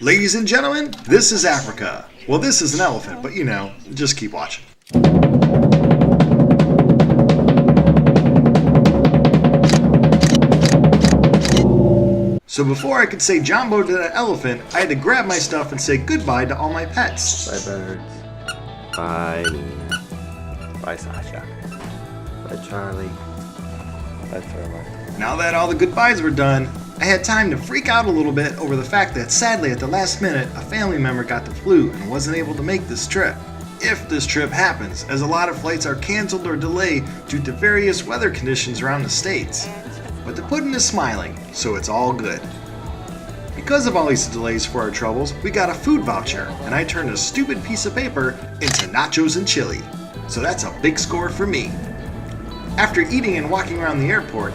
Ladies and gentlemen, this is Africa. Well, this is an elephant, but you know, just keep watching. So before I could say Jumbo to that elephant, I had to grab my stuff and say goodbye to all my pets. Bye birds. Bye Nina. Bye Sasha. Bye Charlie. Bye Thriller. Now that all the goodbyes were done, I had time to freak out a little bit over the fact that sadly at the last minute, a family member got the flu and wasn't able to make this trip. If this trip happens, as a lot of flights are canceled or delayed due to various weather conditions around the States. But the Pudn is smiling, so it's all good. Because of all these delays for our troubles, we got a food voucher, and I turned a stupid piece of paper into nachos and chili. So that's a big score for me. After eating and walking around the airport,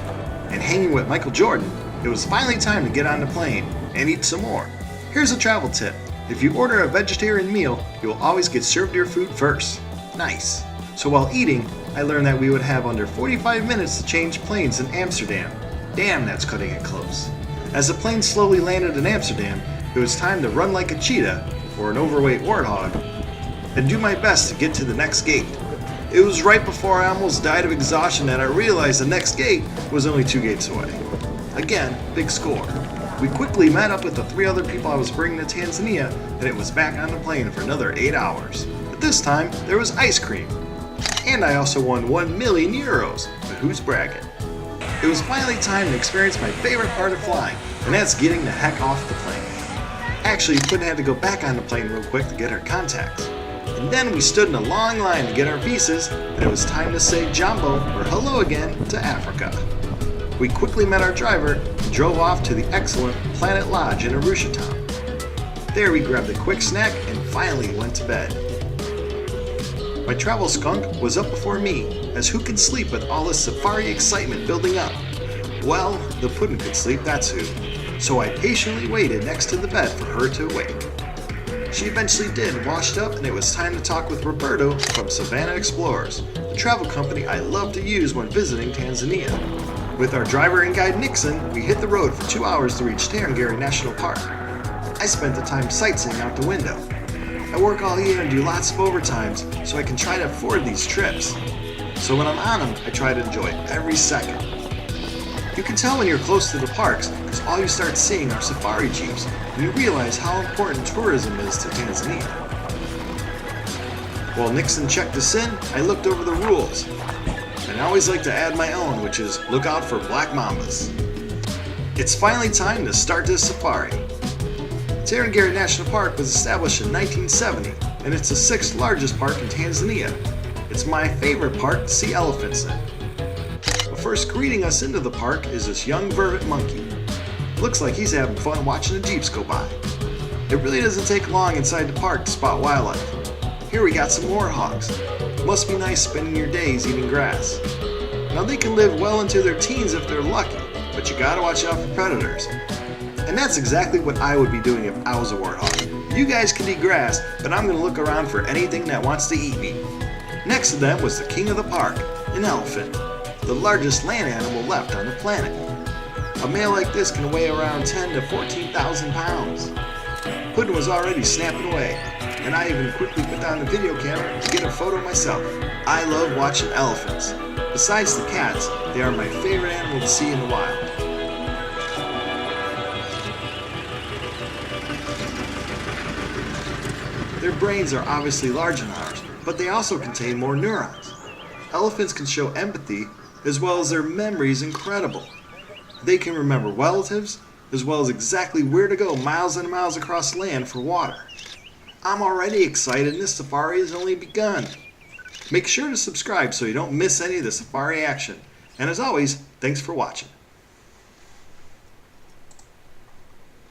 and hanging with Michael Jordan, it was finally time to get on the plane and eat some more. Here's a travel tip. If you order a vegetarian meal, you will always get served your food first. Nice. So while eating, I learned that we would have under 45 minutes to change planes in Amsterdam. Damn, that's cutting it close. As the plane slowly landed in Amsterdam, it was time to run like a cheetah, or an overweight warthog, and do my best to get to the next gate. It was right before I almost died of exhaustion that I realized the next gate was only 2 gates away. Again, big score. We quickly met up with the 3 other people I was bringing to Tanzania, and it was back on the plane for another 8 hours. But this time, there was ice cream. And I also won 1 million euros, but who's bragging? It was finally time to experience my favorite part of flying, and that's getting the heck off the plane. Actually, Pudn had to go back on the plane real quick to get her contacts. And then we stood in a long line to get our visas, and it was time to say Jumbo, or hello again, to Africa. We quickly met our driver and drove off to the excellent Planet Lodge in Arusha town. There we grabbed a quick snack and finally went to bed. My travel skunk was up before me, as who could sleep with all this safari excitement building up? Well, the Pudn could sleep, that's who. So I patiently waited next to the bed for her to wake. She eventually did, washed up, and it was time to talk with Roberto from Savannah Explorers, the travel company I love to use when visiting Tanzania. With our driver and guide Nixon, we hit the road for 2 hours to reach Tarangire National Park. I spent the time sightseeing out the window. I work all year and do lots of overtimes so I can try to afford these trips. So when I'm on them, I try to enjoy every second. You can tell when you're close to the parks because all you start seeing are safari jeeps and you realize how important tourism is to Tanzania. While Nixon checked us in, I looked over the rules. And I always like to add my own, which is look out for black mambas. It's finally time to start this safari. Tarangire National Park was established in 1970, and it's the 6th largest park in Tanzania. It's my favorite park to see elephants in. But first greeting us into the park is this young vervet monkey. Looks like he's having fun watching the jeeps go by. It really doesn't take long inside the park to spot wildlife. Here we got some warthogs. Must be nice spending your days eating grass. Now they can live well into their teens if they're lucky, but you gotta watch out for predators. And that's exactly what I would be doing if I was a warthog. You guys can eat grass, but I'm gonna look around for anything that wants to eat me. Next to them was the king of the park, an elephant, the largest land animal left on the planet. A male like this can weigh around 10 to 14,000 pounds. Pudn was already snapping away, and I even quickly put down the video camera to get a photo myself. I love watching elephants. Besides the cats, they are my favorite animal to see in the wild. Their brains are obviously larger than ours, but they also contain more neurons. Elephants can show empathy, as well as their memory is incredible. They can remember relatives, as well as exactly where to go miles and miles across land for water. I'm already excited and this safari has only begun. Make sure to subscribe so you don't miss any of the safari action. And as always, thanks for watching.